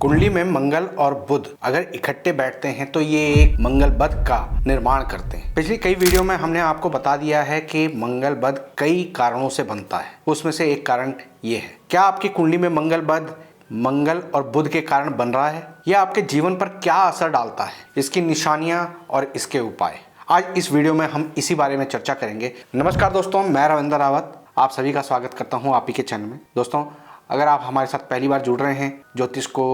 कुंडली में मंगल और बुध अगर इकट्ठे बैठते हैं तो ये एक मंगल बध का निर्माण करते हैं। पिछली कई वीडियो में हमने आपको बता दिया है कि मंगल बध कई कारणों से बनता है, उसमें से एक कारण ये है। क्या आपकी कुंडली में मंगल बध मंगल और बुध के कारण बन रहा है? यह आपके जीवन पर क्या असर डालता है, इसकी निशानियां और इसके उपाय आज इस वीडियो में हम इसी बारे में चर्चा करेंगे। नमस्कार दोस्तों, मैं रविंद्र रावत आप सभी का स्वागत करता हूं आप ही के चैनल में। दोस्तों, अगर आप हमारे साथ पहली बार जुड़ रहे हैं, ज्योतिष को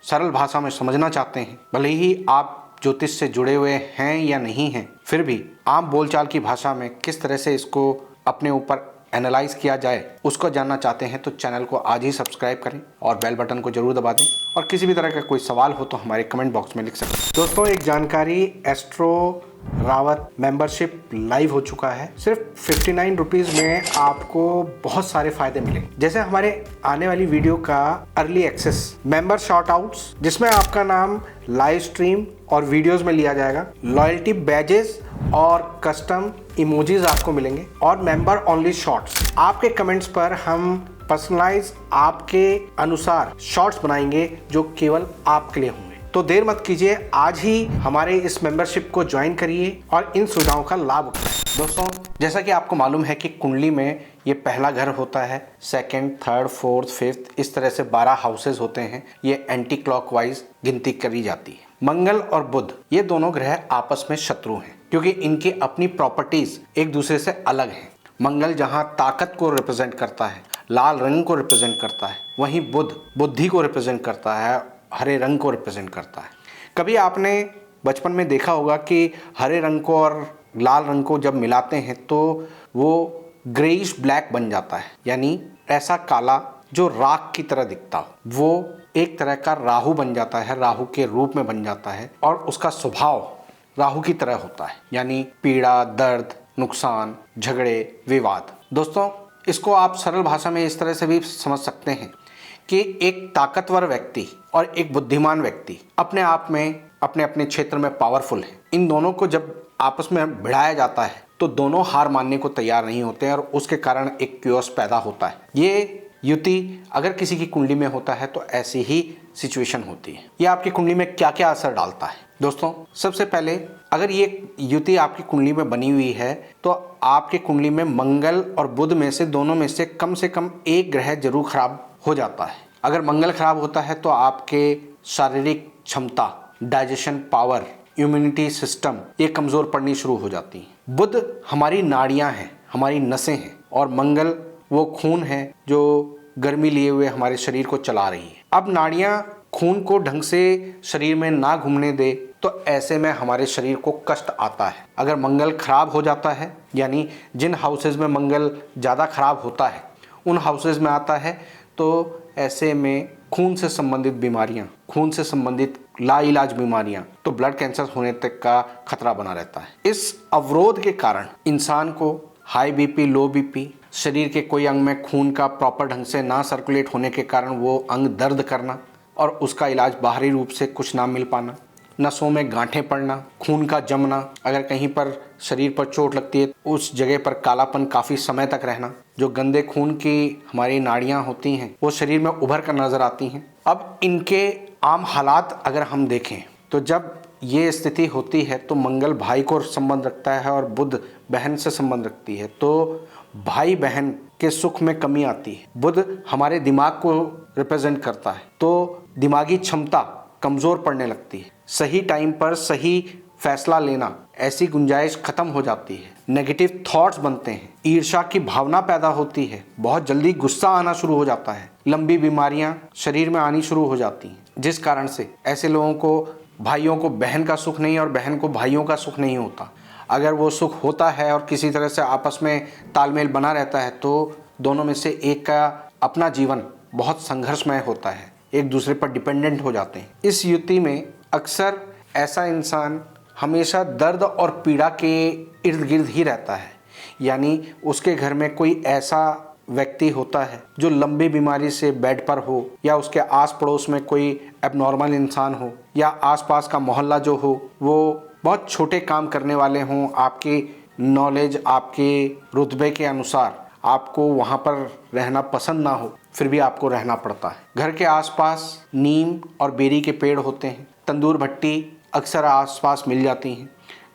सरल भाषा में समझना चाहते हैं, भले ही आप ज्योतिष से जुड़े हुए हैं या नहीं हैं, फिर भी आम बोलचाल की भाषा में किस तरह से इसको अपने ऊपर एनालाइज किया जाए उसको जानना चाहते हैं तो चैनल को आज ही सब्सक्राइब करें और बेल बटन को जरूर दबा दें। और किसी भी तरह का कोई सवाल हो तो हमारे कमेंट बॉक्स में लिख सकते हैं। दोस्तों, एक जानकारी, एस्ट्रो रावत मेंबरशिप लाइव हो चुका है। सिर्फ 59 रुपीज़ में आपको बहुत सारे फायदे मिलेंगे, जैसे हमारे आने वाली वीडियो का early access, member shout outs जिसमें आपका नाम लाइव स्ट्रीम और वीडियोस में लिया जाएगा, लॉयल्टी बैजेस और कस्टम इमोजीज आपको मिलेंगे, और मेंबर ओनली शॉर्ट्स। आपके कमेंट्स पर हम पर्सनलाइज आपके अनुसार शॉर्ट्स बनाएंगे जो केवल आपके लिए होंगे। तो देर मत कीजिए, आज ही हमारे इस मेंबरशिप को ज्वाइन करिए और इन सुविधाओं का लाभ उठाएं। दोस्तों, जैसा कि आपको मालूम है कि कुंडली में ये पहला घर होता है, सेकंड, थर्ड, फोर्थ, फिफ्थ, इस तरह से 12 हाउसेज होते हैं। ये एंटी क्लॉकवाइज गिनती करी जाती है। मंगल और बुध ये दोनों ग्रह आपस में शत्रु हैं क्योंकि इनकी अपनी प्रॉपर्टीज एक दूसरे से अलग हैं। मंगल जहां ताकत को रिप्रेजेंट करता है, लाल रंग को रिप्रेजेंट करता है, वहीं बुध बुद्धि को रिप्रेजेंट करता है, हरे रंग को रिप्रेजेंट करता है। कभी आपने बचपन में देखा होगा कि हरे रंग को और लाल रंग को जब मिलाते हैं तो वो ग्रेइश ब्लैक बन जाता है, यानी ऐसा काला जो राख की तरह दिखता हो। वो एक तरह का राहु बन जाता है, राहु के रूप में बन जाता है, और उसका स्वभाव राहु की तरह होता है, यानी पीड़ा, दर्द, नुकसान, झगड़े, विवाद। दोस्तों, इसको आप सरल भाषा में इस तरह से भी समझ सकते हैं कि एक ताकतवर व्यक्ति और एक बुद्धिमान व्यक्ति अपने आप में अपने अपने क्षेत्र में पावरफुल है। इन दोनों को जब आपस में भिड़ाया जाता है तो दोनों हार मानने को तैयार नहीं होते हैं और उसके कारण एक क्योस पैदा होता है। ये युति अगर किसी की कुंडली में होता है तो ऐसी ही सिचुएशन होती है। ये आपकी कुंडली में क्या क्या असर डालता है? दोस्तों, सबसे पहले अगर ये युति आपकी कुंडली में बनी हुई है तो आपके कुंडली में मंगल और बुध में से दोनों में से कम एक ग्रह जरूर खराब हो जाता है। अगर मंगल खराब होता है तो आपके शारीरिक क्षमता, डाइजेशन पावर, इम्यूनिटी सिस्टम ये कमजोर पड़नी शुरू हो जाती है। बुध हमारी नाड़ियां हैं, हमारी नसें हैं, और मंगल वो खून है जो गर्मी लिए हुए हमारे शरीर को चला रही है। अब नाड़ियां खून को ढंग से शरीर में ना घूमने दे तो ऐसे में हमारे शरीर को कष्ट आता है। अगर मंगल खराब हो जाता है, यानी जिन हाउसेज में मंगल ज़्यादा खराब होता है उन हाउसेज में आता है, तो ऐसे में खून से संबंधित बीमारियां, खून से संबंधित लाइलाज बीमारियां, तो ब्लड कैंसर होने तक का खतरा बना रहता है। इस अवरोध के कारण इंसान को हाई बीपी, लो बीपी, शरीर के कोई अंग में खून का प्रॉपर ढंग से ना सर्कुलेट होने के कारण वो अंग दर्द करना और उसका इलाज बाहरी रूप से कुछ ना मिल पाना, नसों में गांठें पड़ना, खून का जमना, अगर कहीं पर शरीर पर चोट लगती है उस जगह पर कालापन काफ़ी समय तक रहना, जो गंदे खून की हमारी नाड़ियां होती हैं वो शरीर में उभर कर नजर आती हैं। अब इनके आम हालात अगर हम देखें तो जब ये स्थिति होती है तो मंगल भाई को संबंध रखता है और बुध बहन से संबंध रखती है, तो भाई बहन के सुख में कमी आती है। बुध हमारे दिमाग को रिप्रेजेंट करता है, तो दिमागी क्षमता कमजोर पड़ने लगती है। सही टाइम पर सही फैसला लेना, ऐसी गुंजाइश खत्म हो जाती है। नेगेटिव थॉट्स बनते हैं, ईर्ष्या की भावना पैदा होती है, बहुत जल्दी गुस्सा आना शुरू हो जाता है, लंबी बीमारियां शरीर में आनी शुरू हो जाती हैं, जिस कारण से ऐसे लोगों को, भाइयों को बहन का सुख नहीं और बहन को भाइयों का सुख नहीं होता। अगर वो सुख होता है और किसी तरह से आपस में तालमेल बना रहता है तो दोनों में से एक का अपना जीवन बहुत संघर्षमय होता है, एक दूसरे पर डिपेंडेंट हो जाते हैं। इस युति में अक्सर ऐसा इंसान हमेशा दर्द और पीड़ा के इर्द गिर्द ही रहता है, यानी उसके घर में कोई ऐसा व्यक्ति होता है जो लंबी बीमारी से बेड पर हो, या उसके आस पड़ोस में कोई एबनॉर्मल इंसान हो, या आसपास का मोहल्ला जो हो वो बहुत छोटे काम करने वाले हों, आपकी नॉलेज, आपके रुतबे के अनुसार आपको वहाँ पर रहना पसंद ना हो, फिर भी आपको रहना पड़ता है। घर के आसपास नीम और बेरी के पेड़ होते हैं। तंदूर भट्टी अक्सर आसपास मिल जाती हैं।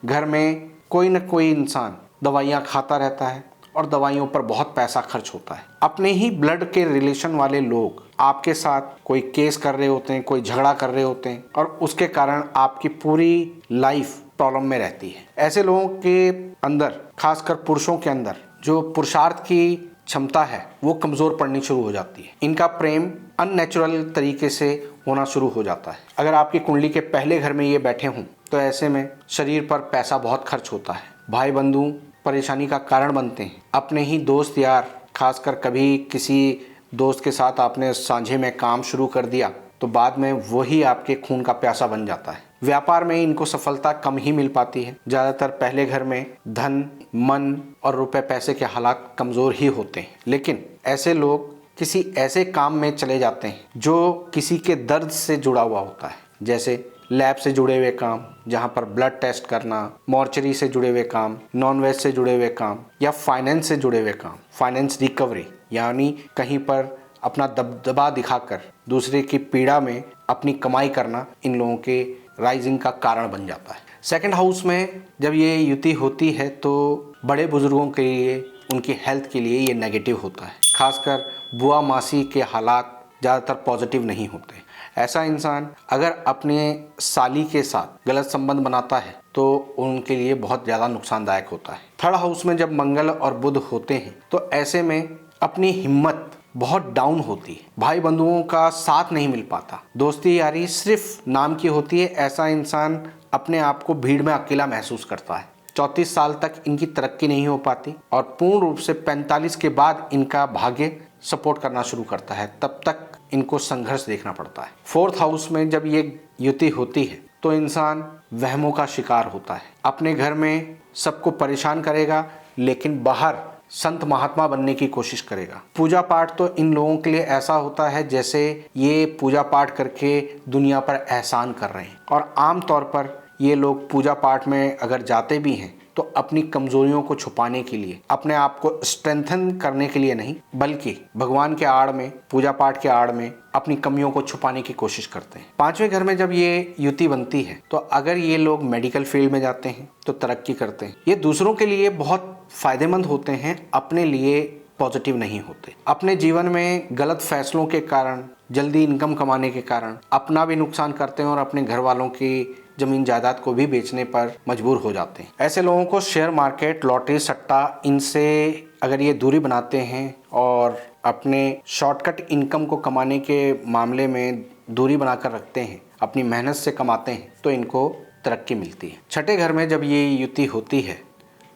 घर में कोई न कोई इंसान दवाइयाँ खाता रहता है और दवाइयों पर बहुत पैसा खर्च होता है। अपने ही ब्लड के रिलेशन वाले लोग आपके साथ कोई केस कर रहे होते हैं, कोई झगड़ा कर रहे होते हैं और उसके कारण आपकी पूरी लाइफ प्रॉब्लम में रहती है। ऐसे लोगों के अंदर, खासकर पुरुषों के अंदर, जो पुरुषार्थ की क्षमता है वो कमज़ोर पड़नी शुरू हो जाती है। इनका प्रेम अननेचुरल तरीके से होना शुरू हो जाता है। अगर आपकी कुंडली के पहले घर में ये बैठे हों तो ऐसे में शरीर पर पैसा बहुत खर्च होता है। भाई बंधु परेशानी का कारण बनते हैं। अपने ही दोस्त यार, खासकर कभी किसी दोस्त के साथ आपने सांझे में काम शुरू कर दिया तो बाद में वही आपके खून का प्यासा बन जाता है। व्यापार में इनको सफलता कम ही मिल पाती है। ज़्यादातर पहले घर में धन, मन और रुपए पैसे के हालात कमज़ोर ही होते हैं। लेकिन ऐसे लोग किसी ऐसे काम में चले जाते हैं जो किसी के दर्द से जुड़ा हुआ होता है, जैसे लैब से जुड़े हुए काम, जहाँ पर ब्लड टेस्ट करना, मॉर्चरी से जुड़े हुए काम, नॉन वेज से जुड़े हुए काम या फाइनेंस से जुड़े हुए काम। फाइनेंस रिकवरी यानी कहीं पर अपना दबदबा दिखाकर दूसरे की पीड़ा में अपनी कमाई करना इन लोगों के राइजिंग का कारण बन जाता है। सेकंड हाउस में जब ये युति होती है तो बड़े बुजुर्गों के लिए, उनकी हेल्थ के लिए ये नेगेटिव होता है। खासकर बुआ मासी के हालात ज़्यादातर पॉजिटिव नहीं होते। ऐसा इंसान अगर अपने साली के साथ गलत संबंध बनाता है तो उनके लिए बहुत ज़्यादा नुकसानदायक होता है। थर्ड हाउस में जब मंगल और बुध होते हैं तो ऐसे में अपनी हिम्मत बहुत डाउन होती है। भाई बंधुओं का साथ नहीं मिल पाता। दोस्ती यारी सिर्फ नाम की होती है। ऐसा इंसान अपने आप को भीड़ में अकेला महसूस करता है। 34 साल तक इनकी तरक्की नहीं हो पाती और पूर्ण रूप से 45 के बाद इनका भाग्य सपोर्ट करना शुरू करता है। तब तक इनको संघर्ष देखना पड़ता है। फोर्थ हाउस में जब ये युति होती है तो इंसान वहमों का शिकार होता है। अपने घर में सबको परेशान करेगा लेकिन बाहर संत महात्मा बनने की कोशिश करेगा। पूजा पाठ तो इन लोगों के लिए ऐसा होता है जैसे ये पूजा पाठ करके दुनिया पर एहसान कर रहे हैं। और आम तौर पर ये लोग पूजा पाठ में अगर जाते भी हैं तो अपनी कमजोरियों को छुपाने के लिए, अपने आप को स्ट्रेंथन करने के लिए नहीं, बल्कि भगवान के आड़ में, पूजा पाठ के आड़ में अपनी कमियों को छुपाने की कोशिश करते हैं। पांचवें घर में जब ये युति बनती है तो अगर ये लोग मेडिकल फील्ड में जाते हैं तो तरक्की करते हैं। ये दूसरों के लिए बहुत फायदेमंद होते हैं, अपने लिए पॉजिटिव नहीं होते। अपने जीवन में गलत फैसलों के कारण, जल्दी इनकम कमाने के कारण अपना भी नुकसान करते हैं और अपने घर वालों की जमीन जायदाद को भी बेचने पर मजबूर हो जाते हैं। ऐसे लोगों को शेयर मार्केट, लॉटरी, सट्टा, इनसे अगर ये दूरी बनाते हैं और अपने शॉर्टकट इनकम को कमाने के मामले में दूरी बनाकर रखते हैं, अपनी मेहनत से कमाते हैं, तो इनको तरक्की मिलती है। छठे घर में जब ये युति होती है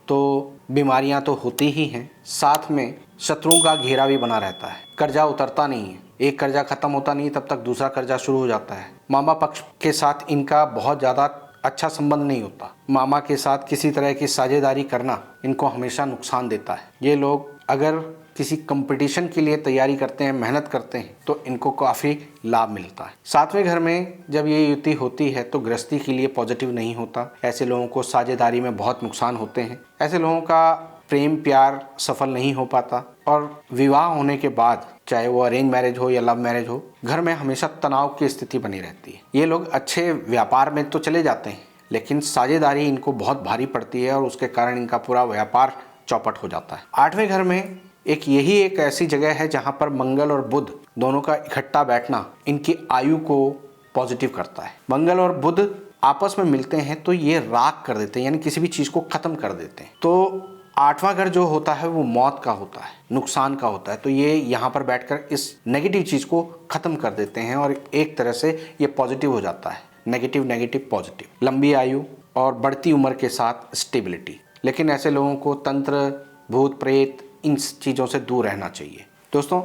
तो बीमारियां तो होती ही हैं, साथ में शत्रुओं का घेरा भी बना रहता है। कर्जा उतरता नहीं है। एक कर्जा खत्म होता नहीं तब तक दूसरा कर्जा शुरू हो जाता है। मामा पक्ष के साथ इनका बहुत ज़्यादा अच्छा संबंध नहीं होता। मामा के साथ किसी तरह की साझेदारी करना इनको हमेशा नुकसान देता है। ये लोग अगर किसी कंपटीशन के लिए तैयारी करते हैं, मेहनत करते हैं, तो इनको काफ़ी लाभ मिलता है। सातवें घर में जब ये युति होती है तो गृहस्थी के लिए पॉजिटिव नहीं होता। ऐसे लोगों को साझेदारी में बहुत नुकसान होते हैं। ऐसे लोगों का प्रेम प्यार सफल नहीं हो पाता और विवाह होने के बाद, चाहे वो अरेंज मैरिज हो या लव मैरिज हो, घर में हमेशा तनाव की स्थिति बनी रहती है। ये लोग अच्छे व्यापार में तो चले जाते हैं लेकिन साझेदारी इनको बहुत भारी पड़ती है और उसके कारण इनका पूरा व्यापार चौपट हो जाता है। आठवें घर में यही एक ऐसी जगह है जहाँ पर मंगल और बुध दोनों का इकट्ठा बैठना इनकी आयु को पॉजिटिव करता है। मंगल और बुध आपस में मिलते हैं तो ये राख कर देते हैं, यानी किसी भी चीज़ को ख़त्म कर देते हैं। तो आठवां घर जो होता है वो मौत का होता है, नुकसान का होता है। तो ये यहाँ पर बैठकर इस नेगेटिव चीज़ को ख़त्म कर देते हैं और एक तरह से ये पॉजिटिव हो जाता है। नेगेटिव नेगेटिव पॉजिटिव, लंबी आयु और बढ़ती उम्र के साथ स्टेबिलिटी। लेकिन ऐसे लोगों को तंत्र, भूत प्रेत, इन चीज़ों से दूर रहना चाहिए। दोस्तों,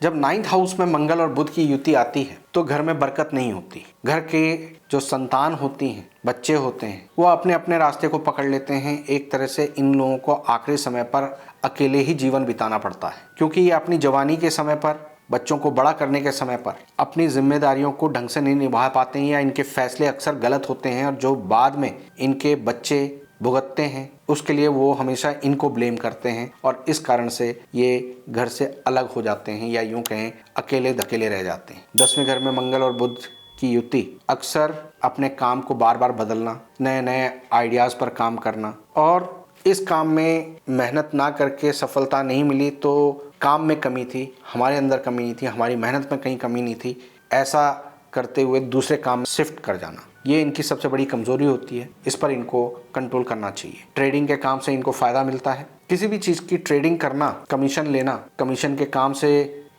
जब 9th हाउस में मंगल और बुध की युति आती है तो घर में बरकत नहीं होती। घर के जो संतान होती हैं, बच्चे होते हैं, वो अपने अपने रास्ते को पकड़ लेते हैं। एक तरह से इन लोगों को आखिरी समय पर अकेले ही जीवन बिताना पड़ता है, क्योंकि ये अपनी जवानी के समय पर, बच्चों को बड़ा करने के समय पर अपनी जिम्मेदारियों को ढंग से नहीं निभा पाते हैं या इनके फैसले अक्सर गलत होते हैं और जो बाद में इनके बच्चे भुगतते हैं उसके लिए वो हमेशा इनको ब्लेम करते हैं और इस कारण से ये घर से अलग हो जाते हैं या यूं कहें अकेले धकेले रह जाते हैं। 10वें घर में मंगल और बुध की युति अक्सर अपने काम को बार बार बदलना, नए नए आइडियाज़ पर काम करना और इस काम में मेहनत ना करके सफलता नहीं मिली तो काम में कमी थी, हमारे अंदर कमी नहीं थी, हमारी मेहनत में कहीं कमी नहीं थी, ऐसा करते हुए दूसरे काम शिफ्ट कर जाना, ये इनकी सबसे बड़ी कमजोरी होती है। इस पर इनको कंट्रोल करना चाहिए। ट्रेडिंग के काम से इनको फायदा मिलता है। किसी भी चीज़ की ट्रेडिंग करना, कमीशन लेना, कमीशन के काम से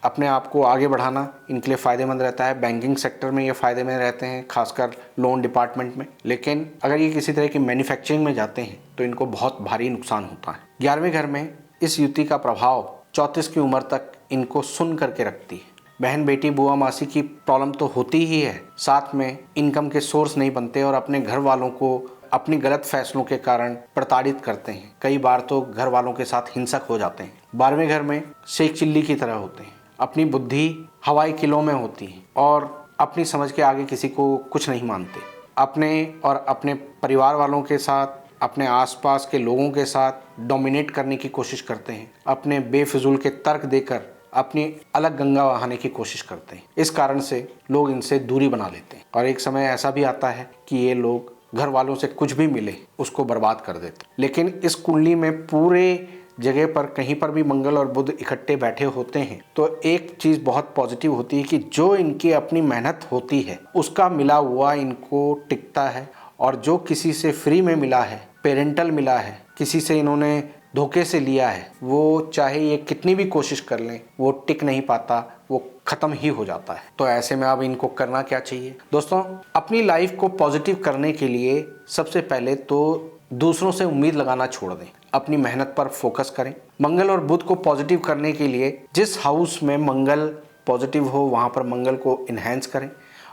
अपने आप को आगे बढ़ाना इनके लिए फ़ायदेमंद रहता है। बैंकिंग सेक्टर में ये फ़ायदेमंद रहते हैं, खासकर लोन डिपार्टमेंट में। लेकिन अगर ये किसी तरह की मैन्युफैक्चरिंग में जाते हैं तो इनको बहुत भारी नुकसान होता है। 11वें घर में इस युति का प्रभाव 34 की उम्र तक इनको सुन करके रखती है। बहन बेटी बुआ मासी की प्रॉब्लम तो होती ही है, साथ में इनकम के सोर्स नहीं बनते और अपने घर वालों को अपनी गलत फैसलों के कारण प्रताड़ित करते हैं। कई बार तो घर वालों के साथ हिंसक हो जाते हैं। 12वें घर में शेख चिल्ली की तरह होते हैं। अपनी बुद्धि हवाई किलों में होती है और अपनी समझ के आगे किसी को कुछ नहीं मानते। अपने और अपने परिवार वालों के साथ, अपने आसपास के लोगों के साथ डोमिनेट करने की कोशिश करते हैं। अपने बेफिजूल के तर्क देकर अपनी अलग गंगा बहाने की कोशिश करते हैं। इस कारण से लोग इनसे दूरी बना लेते हैं और एक समय ऐसा भी आता है कि ये लोग घर वालों से कुछ भी मिले उसको बर्बाद कर देते हैं। लेकिन इस कुंडली में पूरे जगह पर कहीं पर भी मंगल और बुध इकट्ठे बैठे होते हैं तो एक चीज़ बहुत पॉजिटिव होती है कि जो इनकी अपनी मेहनत होती है उसका मिला हुआ इनको टिकता है और जो किसी से फ्री में मिला है, पेरेंटल मिला है, किसी से इन्होंने धोखे से लिया है, वो चाहे ये कितनी भी कोशिश कर लें वो टिक नहीं पाता, वो ख़त्म ही हो जाता है। तो ऐसे में अब इनको करना क्या चाहिए? दोस्तों, अपनी लाइफ को पॉजिटिव करने के लिए सबसे पहले तो दूसरों से उम्मीद लगाना छोड़ दें, अपनी मेहनत पर फोकस करें। मंगल और बुध को पॉजिटिव करने के लिए जिस हाउस में मंगल पॉजिटिव हो वहाँ पर मंगल को इन्हेंस करें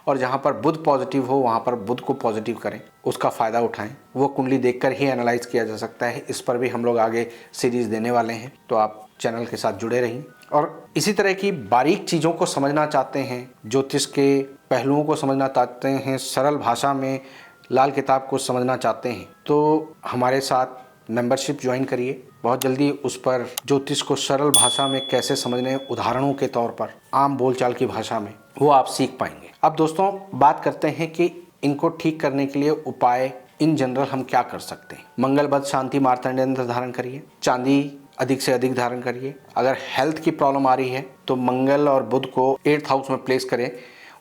और जहाँ पर बुध पॉजिटिव हो वहाँ पर बुध को पॉजिटिव करें, उसका फ़ायदा उठाएं। वो कुंडली देखकर ही एनालाइज किया जा सकता है। इस पर भी हम लोग आगे सीरीज़ देने वाले हैं, तो आप चैनल के साथ जुड़े रहिए। और इसी तरह की बारीक चीज़ों को समझना चाहते हैं, ज्योतिष के पहलुओं को समझना चाहते हैं, सरल भाषा में लाल किताब को समझना चाहते हैं, तो हमारे साथ मेंबरशिप ज्वाइन करिए। बहुत जल्दी उस पर ज्योतिष को सरल भाषा में कैसे समझने, उदाहरणों के तौर पर, आम बोलचाल की भाषा में, वो आप सीख पाएंगे। अब दोस्तों, बात करते हैं कि इनको ठीक करने के लिए उपाय इन जनरल हम क्या कर सकते हैं। मंगल बुध शांति मार्तंड यंत्र धारण करिए, चांदी अधिक से अधिक धारण करिए। अगर हेल्थ की प्रॉब्लम आ रही है तो मंगल और बुध को 8th हाउस में प्लेस करें।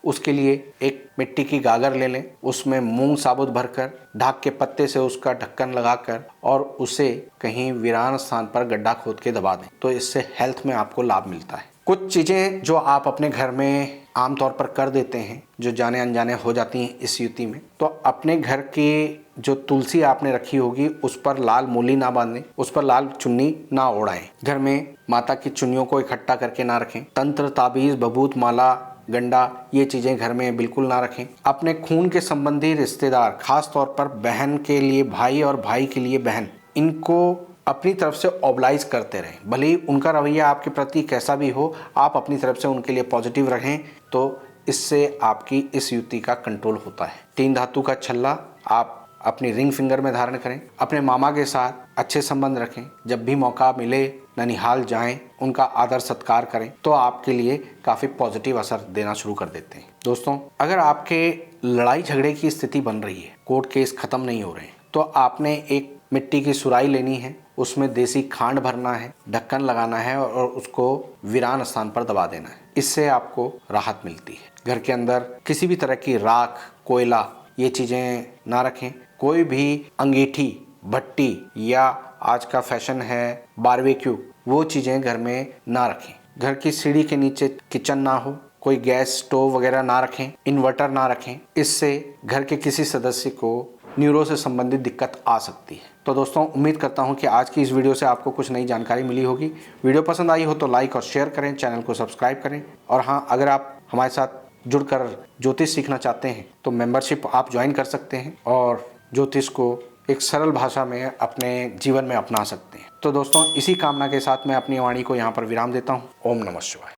उसके लिए एक मिट्टी की गागर ले लें, उसमें मूंग साबुत भरकर ढाक के पत्ते से उसका ढक्कन लगाकर और उसे कहीं वीरान स्थान पर गड्ढा खोद के दबा दें, तो इससे हेल्थ में आपको लाभ मिलता है। कुछ चीज़ें जो आप अपने घर में आमतौर पर कर देते हैं, जो जाने अनजाने हो जाती हैं इस युति में, तो अपने घर की जो तुलसी आपने रखी होगी उस पर लाल मूली ना बांधें, उस पर लाल चुन्नी ना ओढ़ाएं। घर में माता की चुन्नियों को इकट्ठा करके ना रखें। तंत्र, ताबीज़, बबूत, माला, गंडा, ये चीज़ें घर में बिल्कुल ना रखें। अपने खून के संबंधी रिश्तेदार, खास तौर पर बहन के लिए भाई और भाई के लिए बहन, इनको अपनी तरफ से ऑब्लाइज करते रहें। भले ही उनका रवैया आपके प्रति कैसा भी हो, आप अपनी तरफ से उनके लिए पॉजिटिव रहें, तो इससे आपकी इस युति का कंट्रोल होता है। 3 धातु का छल्ला आप अपनी रिंग फिंगर में धारण करें। अपने मामा के साथ अच्छे संबंध रखें। जब भी मौका मिले ननिहाल जाएं, उनका आदर सत्कार करें, तो आपके लिए काफ़ी पॉजिटिव असर देना शुरू कर देते हैं। दोस्तों, अगर आपके लड़ाई झगड़े की स्थिति बन रही है, कोर्ट केस ख़त्म नहीं हो रहे हैं, तो आपने एक मिट्टी की सुराही लेनी है, उसमें देसी खांड भरना है, ढक्कन लगाना है और उसको वीरान स्थान पर दबा देना है। इससे आपको राहत मिलती है। घर के अंदर किसी भी तरह की राख, कोयला, ये चीज़ें ना रखें। कोई भी अंगीठी, भट्टी या आज का फैशन है बारबेक्यू, वो चीज़ें घर में ना रखें। घर की सीढ़ी के नीचे किचन ना हो, कोई गैस स्टोव वगैरह ना रखें, इन्वर्टर ना रखें। इससे घर के किसी सदस्य को न्यूरो से संबंधित दिक्कत आ सकती है। तो दोस्तों, उम्मीद करता हूं कि आज की इस वीडियो से आपको कुछ नई जानकारी मिली होगी। वीडियो पसंद आई हो तो लाइक और शेयर करें, चैनल को सब्सक्राइब करें। और हाँ, अगर आप हमारे साथ जुड़कर ज्योतिष सीखना चाहते हैं तो मेंबरशिप आप ज्वाइन कर सकते हैं और ज्योतिष को एक सरल भाषा में अपने जीवन में अपना सकते हैं। तो दोस्तों, इसी कामना के साथ मैं अपनी वाणी को यहाँ पर विराम देता हूँ। ओम नमः शिवाय।